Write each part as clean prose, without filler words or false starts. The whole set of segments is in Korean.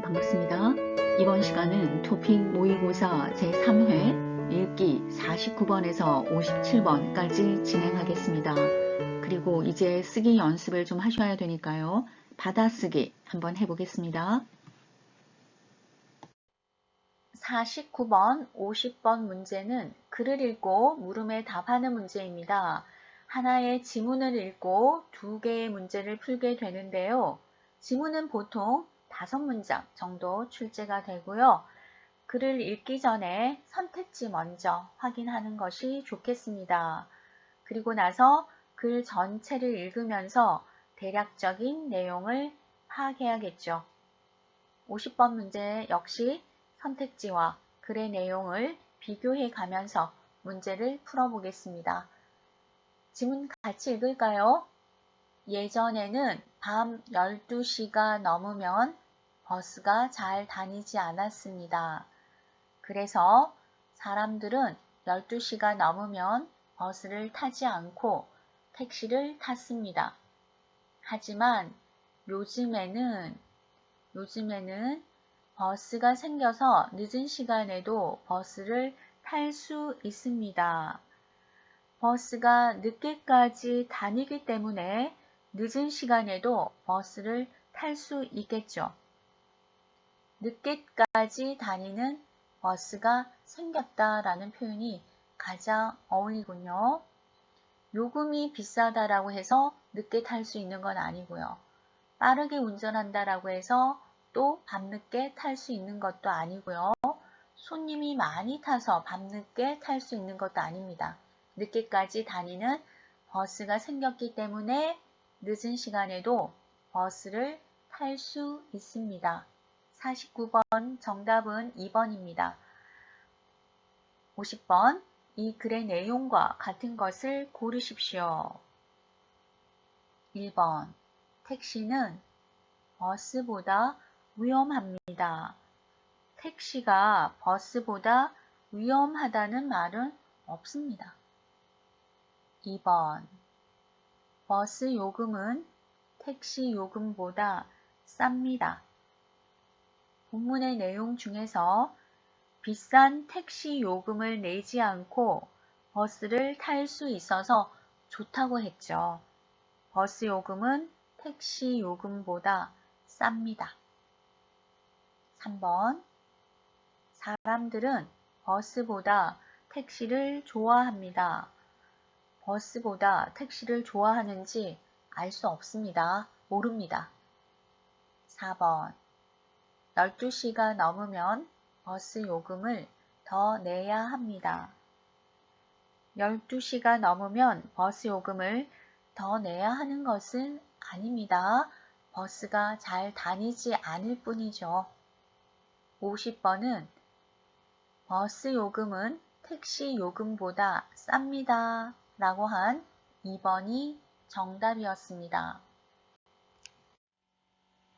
반갑습니다. 이번 시간은 토픽 모의고사 제3회 읽기 49번에서 57번까지 진행하겠습니다. 그리고 이제 쓰기 연습을 좀 하셔야 되니까요. 받아쓰기 한번 해보겠습니다. 49번, 50번 문제는 글을 읽고 물음에 답하는 문제입니다. 하나의 지문을 읽고 2개의 문제를 풀게 되는데요. 지문은 보통 5문장 정도 출제가 되고요. 글을 읽기 전에 선택지 먼저 확인하는 것이 좋겠습니다. 그리고 나서 글 전체를 읽으면서 대략적인 내용을 파악해야겠죠. 50번 문제 역시 선택지와 글의 내용을 비교해 가면서 문제를 풀어보겠습니다. 지문 같이 읽을까요? 예전에는 밤 12시가 넘으면 버스가 잘 다니지 않았습니다. 그래서 사람들은 12시가 넘으면 버스를 타지 않고 택시를 탔습니다. 하지만 요즘에는 버스가 생겨서 늦은 시간에도 버스를 탈 수 있습니다. 버스가 늦게까지 다니기 때문에 늦은 시간에도 버스를 탈 수 있겠죠. 늦게까지 다니는 버스가 생겼다라는 표현이 가장 어울리군요. 요금이 비싸다라고 해서 늦게 탈 수 있는 건 아니고요. 빠르게 운전한다라고 해서 또 밤늦게 탈 수 있는 것도 아니고요. 손님이 많이 타서 밤늦게 탈 수 있는 것도 아닙니다. 늦게까지 다니는 버스가 생겼기 때문에 늦은 시간에도 버스를 탈 수 있습니다. 49번 정답은 2번입니다. 50번 이 글의 내용과 같은 것을 고르십시오. 1번 택시는 버스보다 위험합니다. 택시가 버스보다 위험하다는 말은 없습니다. 2번 버스 요금은 택시 요금보다 쌉니다. 본문의 내용 중에서 비싼 택시 요금을 내지 않고 버스를 탈 수 있어서 좋다고 했죠. 버스 요금은 택시 요금보다 쌉니다. 3번 사람들은 버스보다 택시를 좋아합니다. 버스보다 택시를 좋아하는지 알 수 없습니다. 모릅니다. 4번 12시가 넘으면 버스 요금을 더 내야 합니다. 12시가 넘으면 버스 요금을 더 내야 하는 것은 아닙니다. 버스가 잘 다니지 않을 뿐이죠. 50번은 버스 요금은 택시 요금보다 쌉니다. 라고 한 2번이 정답이었습니다.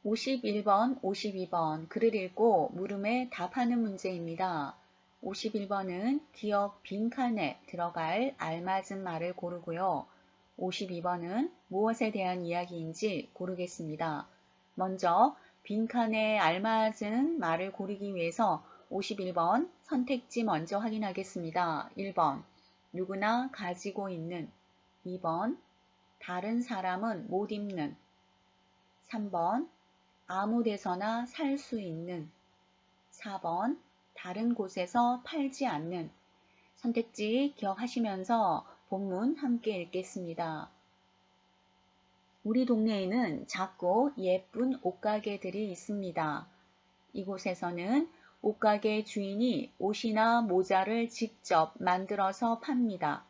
51번, 52번 글을 읽고 물음에 답하는 문제입니다. 51번은 기억 빈칸에 들어갈 알맞은 말을 고르고요. 52번은 무엇에 대한 이야기인지 고르겠습니다. 먼저 빈칸에 알맞은 말을 고르기 위해서 51번 선택지 먼저 확인하겠습니다. 1번 누구나 가지고 있는 2번 다른 사람은 못 입는 3번 아무 데서나 살 수 있는 4번 다른 곳에서 팔지 않는 선택지 기억하시면서 본문 함께 읽겠습니다. 우리 동네에는 작고 예쁜 옷가게들이 있습니다. 이곳에서는 옷가게 주인이 옷이나 모자를 직접 만들어서 팝니다.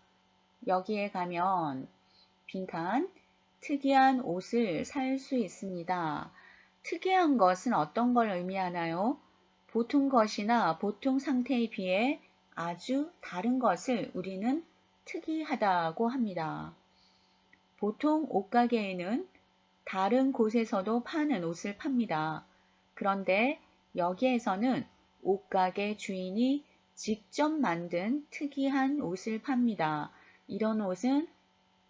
여기에 가면 빈칸 특이한 옷을 살 수 있습니다. 특이한 것은 어떤 걸 의미하나요? 보통 것이나 보통 상태에 비해 아주 다른 것을 우리는 특이하다고 합니다. 보통 옷가게에는 다른 곳에서도 파는 옷을 팝니다. 그런데 여기에서는 옷가게 주인이 직접 만든 특이한 옷을 팝니다. 이런 옷은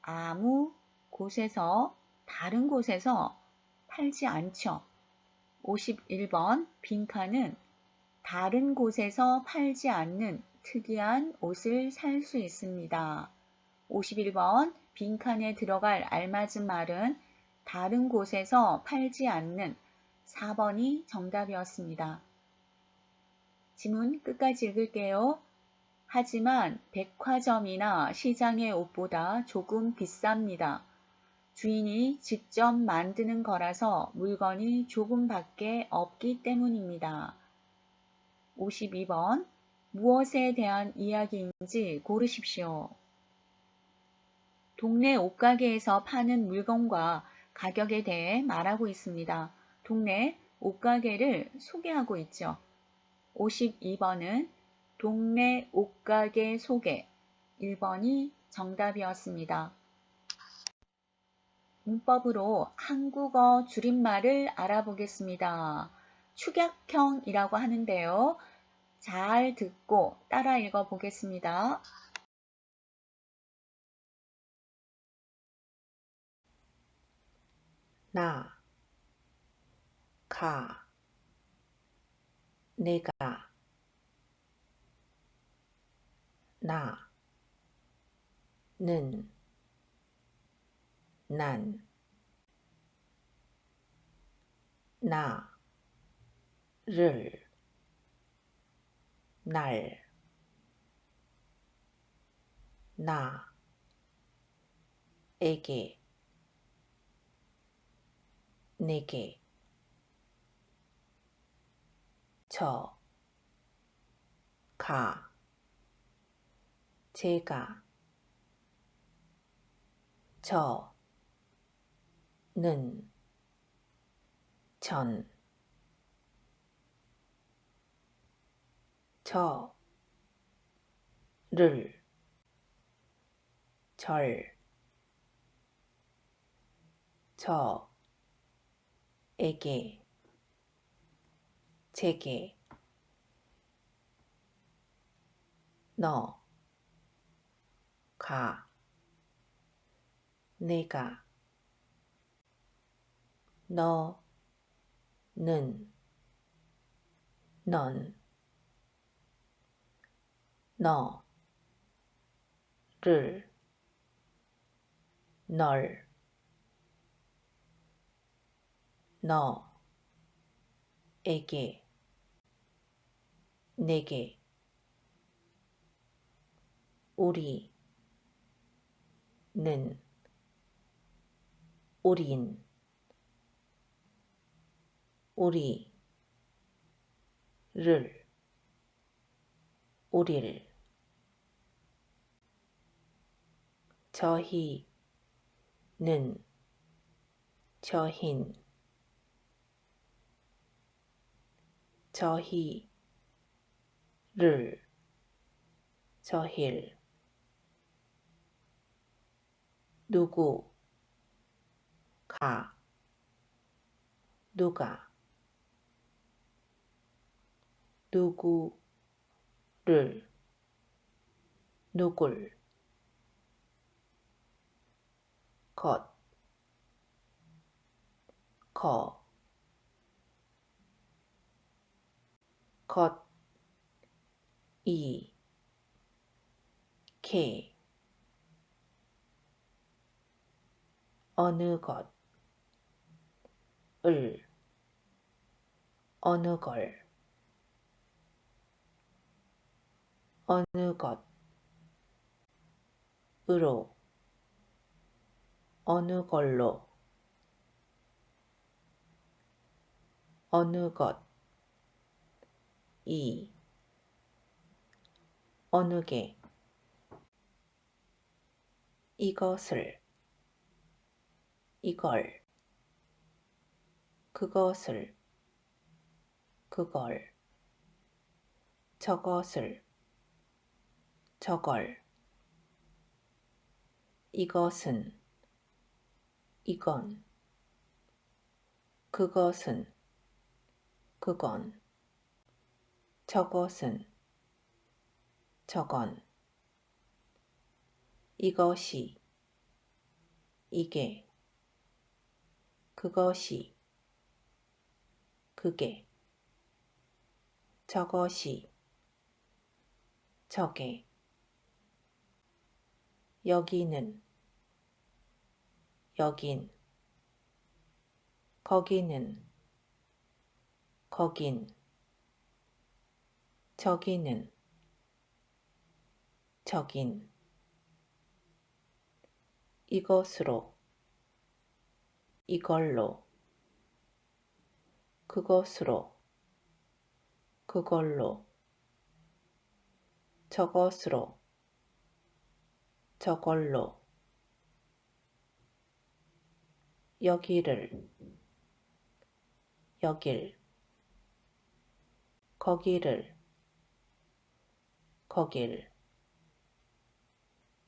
아무 곳에서, 다른 곳에서 팔지 않죠. 51번 빈칸은 다른 곳에서 팔지 않는 특이한 옷을 살 수 있습니다. 51번 빈칸에 들어갈 알맞은 말은 다른 곳에서 팔지 않는 4번이 정답이었습니다. 지문 끝까지 읽을게요. 하지만 백화점이나 시장의 옷보다 조금 비쌉니다. 주인이 직접 만드는 거라서 물건이 조금밖에 없기 때문입니다. 52번 무엇에 대한 이야기인지 고르십시오. 동네 옷가게에서 파는 물건과 가격에 대해 말하고 있습니다. 동네 옷가게를 소개하고 있죠. 52번은 동네 옷가게 소개 1번이 정답이었습니다. 문법으로 한국어 줄임말을 알아보겠습니다. 축약형이라고 하는데요. 잘 듣고 따라 읽어 보겠습니다. 나, 가, 내가, 나, 는, 난, 나, 를, 날, 나, 에게, 내게, 저, 가, 제가, 저, 는, 전, 저, 를, 절, 저, 에게, 제게, 너, 가, 내가, 너, 는, 넌, 너, 를, 널, 너, 에게, 내게, 우리, 는, 우린, 우리, 를, 우릴, 저희, 는, 저흰, 저희, 를, 저힐, 누구, 가, 누가, 누구를, 누굴, 것, 거, 것, 이, 개, 어느 것, 을, 어느 걸, 어느 것, 으로, 어느 걸로, 어느 것, 이, 어느 게, 이것을, 이걸, 그것을, 그걸, 저것을, 저걸, 이것은, 이건, 그것은, 그건, 저것은, 저건, 이것이, 이게, 그것이, 그게, 저것이, 저게, 여기는, 여긴, 거기는, 거긴, 저기는, 저긴, 이것으로, 이걸로, 그것으로, 그걸로, 저것으로, 저걸로, 여기를, 여길, 거기를, 거길,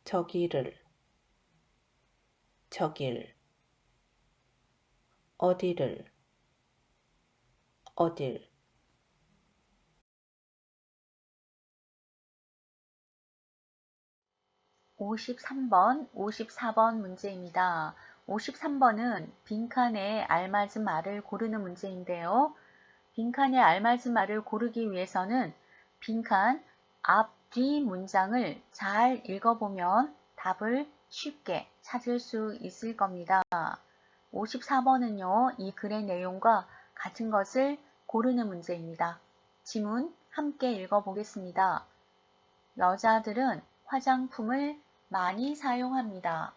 저기를, 저길, 어디를, 어딜. 53번, 54번 문제입니다. 53번은 빈칸에 알맞은 말을 고르는 문제인데요. 빈칸에 알맞은 말을 고르기 위해서는 빈칸 앞, 뒤 문장을 잘 읽어보면 답을 쉽게 찾을 수 있을 겁니다. 54번은요, 이 글의 내용과 같은 것을 고르는 문제입니다. 지문 함께 읽어보겠습니다. 여자들은 화장품을 많이 사용합니다.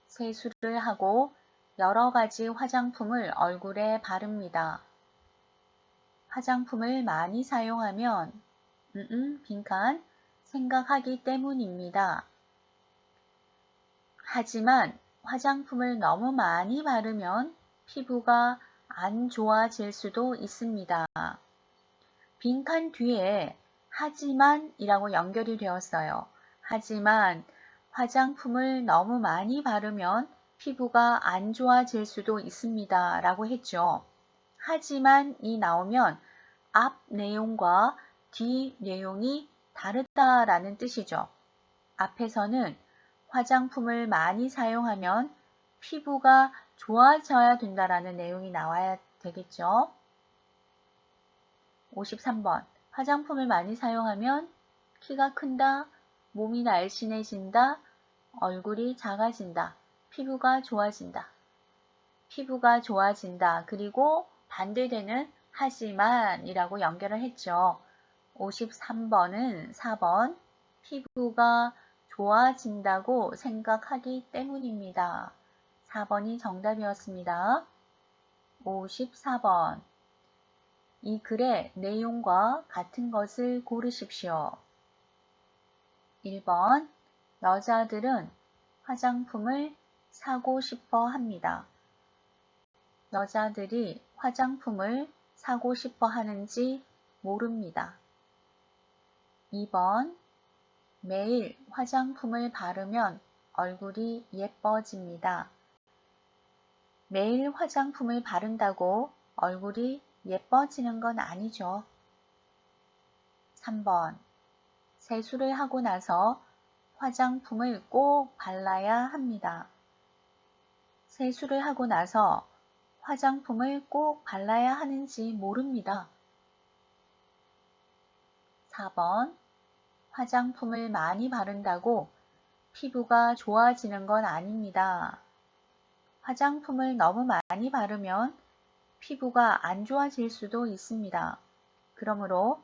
세수를 하고 여러 가지 화장품을 얼굴에 바릅니다. 화장품을 많이 사용하면 빈칸 생각하기 때문입니다. 하지만 화장품을 너무 많이 바르면 피부가 안 좋아질 수도 있습니다. 빈칸 뒤에 하지만 이라고 연결이 되었어요. 하지만 화장품을 너무 많이 바르면 피부가 안 좋아질 수도 있습니다. 라고 했죠. 하지만이 나오면 앞 내용과 뒤 내용이 다르다라는 뜻이죠. 앞에서는 화장품을 많이 사용하면 피부가 좋아져야 된다라는 내용이 나와야 되겠죠. 53번. 화장품을 많이 사용하면 키가 큰다, 몸이 날씬해진다, 얼굴이 작아진다, 피부가 좋아진다. 피부가 좋아진다. 그리고 반대되는 하지만 이라고 연결을 했죠. 53번은 4번. 피부가 좋아진다고 생각하기 때문입니다. 4번이 정답이었습니다. 54번. 이 글의 내용과 같은 것을 고르십시오. 1번. 여자들은 화장품을 사고 싶어 합니다. 여자들이 화장품을 사고 싶어 하는지 모릅니다. 2번. 매일 화장품을 바르면 얼굴이 예뻐집니다. 매일 화장품을 바른다고 얼굴이 예뻐지는 건 아니죠. 3번. 세수를 하고 나서 화장품을 꼭 발라야 합니다. 세수를 하고 나서 화장품을 꼭 발라야 하는지 모릅니다. 4번. 화장품을 많이 바른다고 피부가 좋아지는 건 아닙니다. 화장품을 너무 많이 바르면 피부가 안 좋아질 수도 있습니다. 그러므로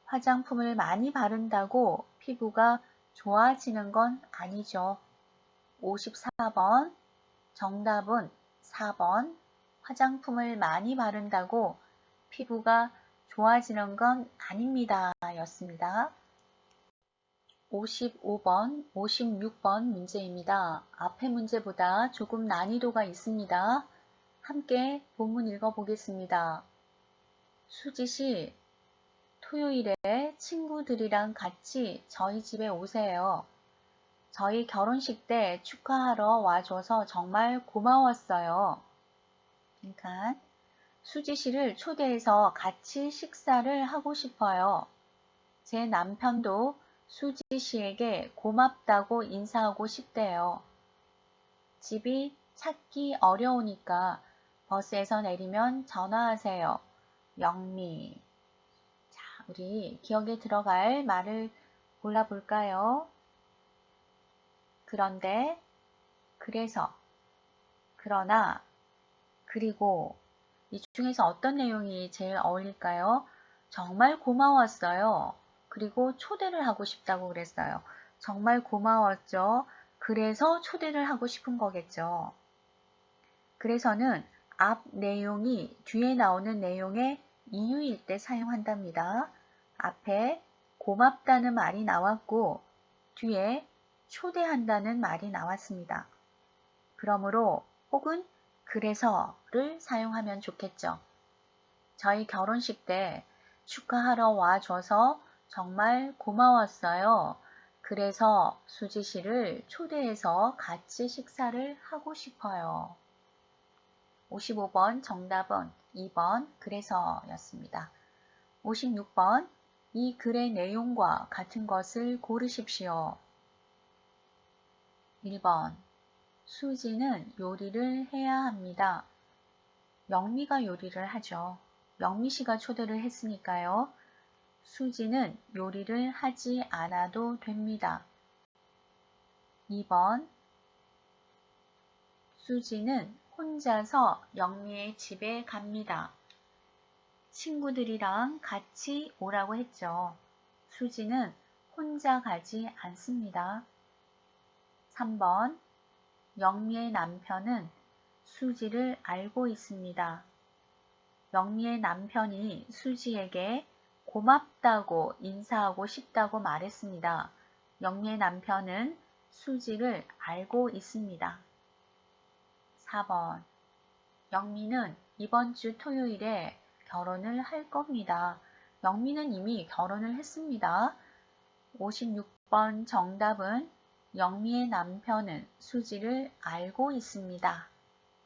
화장품을 많이 바른다고 피부가 좋아지는 건 아니죠. 54번. 정답은 4번. 화장품을 많이 바른다고 피부가 좋아지는 건 아닙니다. 였습니다. 55번, 56번 문제입니다. 앞의 문제보다 조금 난이도가 있습니다. 함께 본문 읽어보겠습니다. 수지씨, 토요일에 친구들이랑 같이 저희 집에 오세요. 저희 결혼식 때 축하하러 와줘서 정말 고마웠어요. 그러니까 수지씨를 초대해서 같이 식사를 하고 싶어요. 제 남편도 수지씨에게 고맙다고 인사하고 싶대요. 집이 찾기 어려우니까 버스에서 내리면 전화하세요. 영미. 자, 우리 기억에 들어갈 말을 골라볼까요? 그런데, 그래서, 그러나, 그리고 이 중에서 어떤 내용이 제일 어울릴까요? 정말 고마웠어요. 그리고 초대를 하고 싶다고 그랬어요. 정말 고마웠죠. 그래서 초대를 하고 싶은 거겠죠. 그래서는 앞 내용이 뒤에 나오는 내용의 이유일 때 사용한답니다. 앞에 고맙다는 말이 나왔고 뒤에 초대한다는 말이 나왔습니다. 그러므로 혹은 그래서를 사용하면 좋겠죠. 저희 결혼식 때 축하하러 와줘서 정말 고마웠어요. 그래서 수지 씨를 초대해서 같이 식사를 하고 싶어요. 55번 정답은 2번 그래서였습니다. 56번 이 글의 내용과 같은 것을 고르십시오. 1번 수지는 요리를 해야 합니다. 영미가 요리를 하죠. 영미 씨가 초대를 했으니까요. 수지는 요리를 하지 않아도 됩니다. 2번 수지는 혼자서 영미의 집에 갑니다. 친구들이랑 같이 오라고 했죠. 수지는 혼자 가지 않습니다. 3번 영미의 남편은 수지를 알고 있습니다. 영미의 남편이 수지에게 고맙다고 인사하고 싶다고 말했습니다. 영미의 남편은 수지를 알고 있습니다. 4번 영미는 이번 주 토요일에 결혼을 할 겁니다. 영미는 이미 결혼을 했습니다. 56번 정답은 영미의 남편은 수지를 알고 있습니다.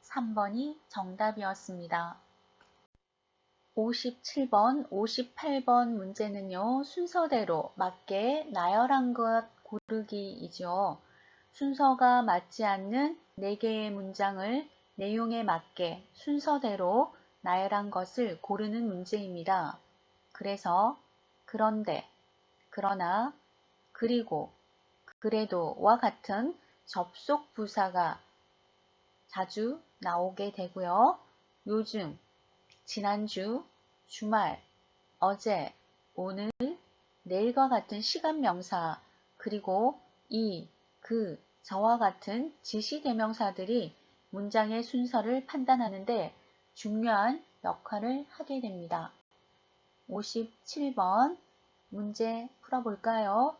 3번이 정답이었습니다. 57번, 58번 문제는요. 순서대로 맞게 나열한 것 고르기이죠. 순서가 맞지 않는 4개의 문장을 내용에 맞게 순서대로 나열한 것을 고르는 문제입니다. 그래서 그런데, 그러나, 그리고, 그래도와 같은 접속 부사가 자주 나오게 되고요. 요즘, 지난주, 주말, 어제, 오늘, 내일과 같은 시간 명사, 그리고 이, 그, 저와 같은 지시 대명사들이 문장의 순서를 판단하는데 중요한 역할을 하게 됩니다. 57번 문제 풀어볼까요?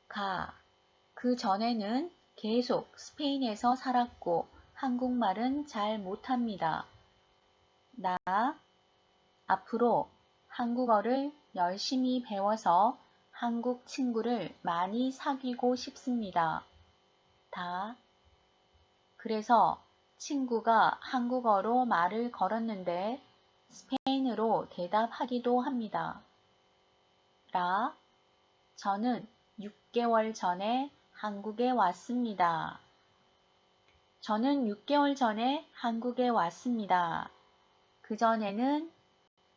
가. 그 전에는 계속 스페인에서 살았고 한국말은 잘 못합니다. 나. 앞으로 한국어를 열심히 배워서 한국 친구를 많이 사귀고 싶습니다. 다. 그래서 친구가 한국어로 말을 걸었는데 스페인어로 대답하기도 합니다. 라. 저는 6개월 전에 한국에 왔습니다. 저는 6개월 전에 한국에 왔습니다. 그전에는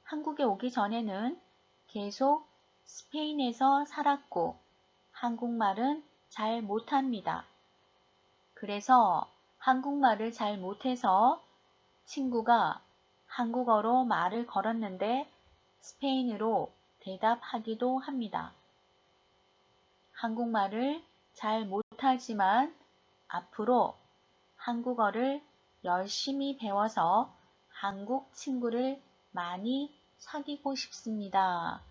한국에 오기 전에는 계속 스페인에서 살았고 한국말은 잘 못합니다. 그래서 한국말을 잘 못해서 친구가 한국어로 말을 걸었는데 스페인어로 대답하기도 합니다. 한국말을 잘 못하지만 앞으로 한국어를 열심히 배워서 한국 친구를 많이 사귀고 싶습니다.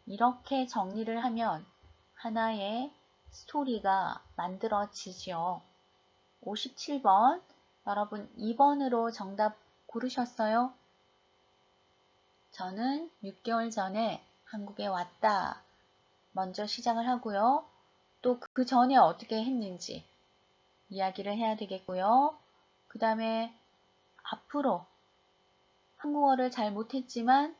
이렇게 정리를 하면 하나의 스토리가 만들어지죠. 57번 여러분 2번으로 정답 고르셨어요? 저는 6개월 전에 한국에 왔다. 먼저 시작을 하고요. 또 그 전에 어떻게 했는지 이야기를 해야 되겠고요. 그 다음에 앞으로 한국어를 잘 못했지만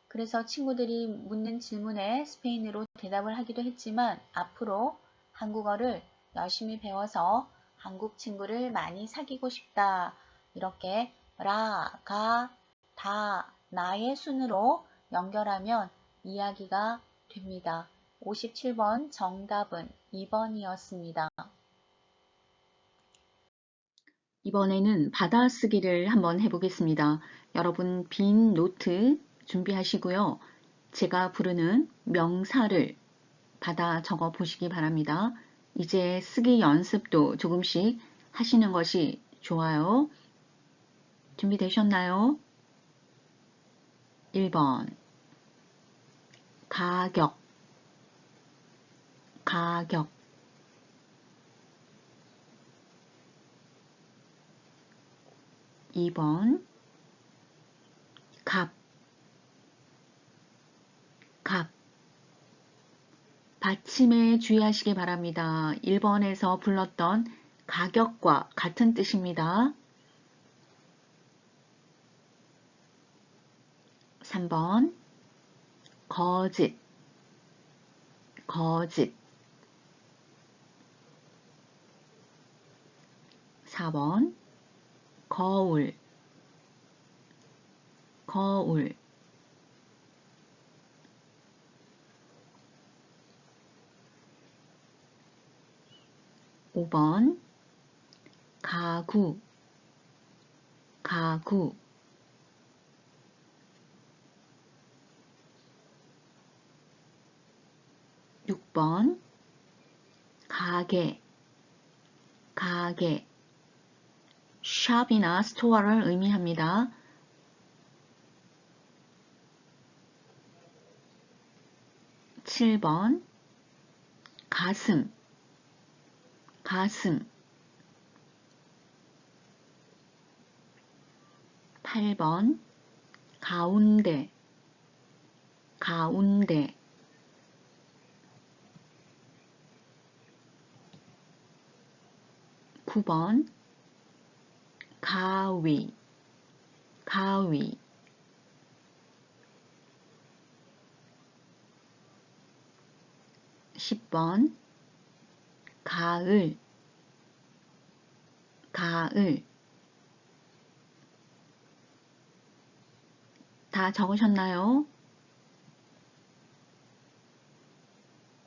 그래서 친구들이 묻는 질문에 스페인어로 대답을 하기도 했지만 앞으로 한국어를 열심히 배워서 한국 친구를 많이 사귀고 싶다. 이렇게 라, 가, 다 나의 순으로 연결하면 이야기가 됩니다. 57번 정답은 2번이었습니다. 이번에는 받아쓰기를 한번 해보겠습니다. 여러분 빈 노트 준비하시고요. 제가 부르는 명사를 받아 적어 보시기 바랍니다. 이제 쓰기 연습도 조금씩 하시는 것이 좋아요. 준비되셨나요? 1번 가격 가격 2번 값 값 받침에 주의하시기 바랍니다. 1번에서 불렀던 가격과 같은 뜻입니다. 3번 거짓 거짓 4번 거울 거울 5번 가구 가구 6번 가게 가게 샵이나 스토어를 의미합니다. 7번 가슴 가슴 8번 가운데 가운데 9번 가위 가위 10번 가을 가을 다 적으셨나요?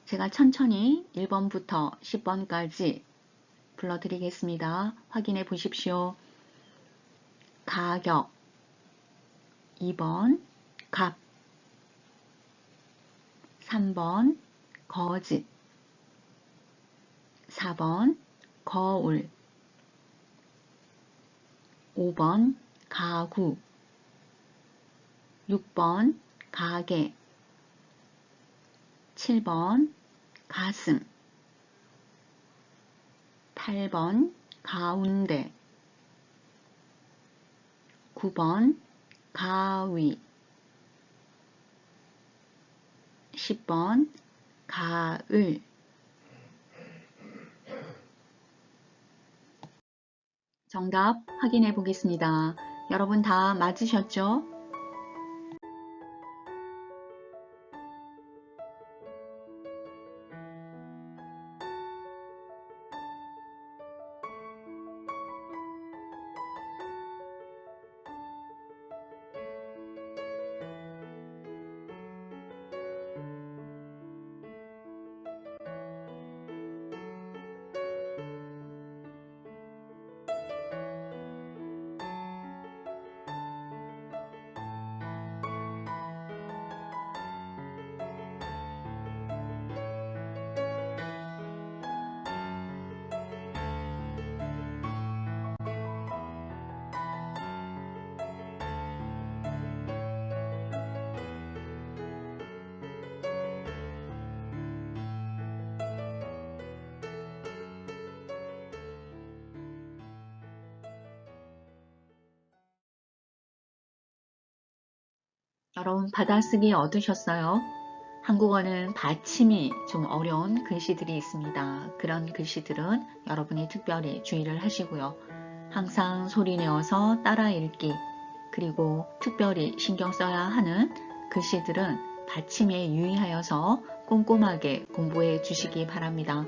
제가 천천히 1번부터 10번까지 불러드리겠습니다. 확인해 보십시오. 가격 2번 값 3번 거짓 4번 거울 5번 가구 6번 가게 7번 가슴 8번 가운데 9번 가위 10번 가을 정답 확인해 보겠습니다. 여러분 다 맞으셨죠? 여러분 받아쓰기 어떠셨어요? 한국어는 받침이 좀 어려운 글씨들이 있습니다. 그런 글씨들은 여러분이 특별히 주의를 하시고요. 항상 소리 내어서 따라 읽기, 그리고 특별히 신경 써야 하는 글씨들은 받침에 유의하여서 꼼꼼하게 공부해 주시기 바랍니다.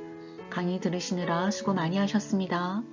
강의 들으시느라 수고 많이 하셨습니다.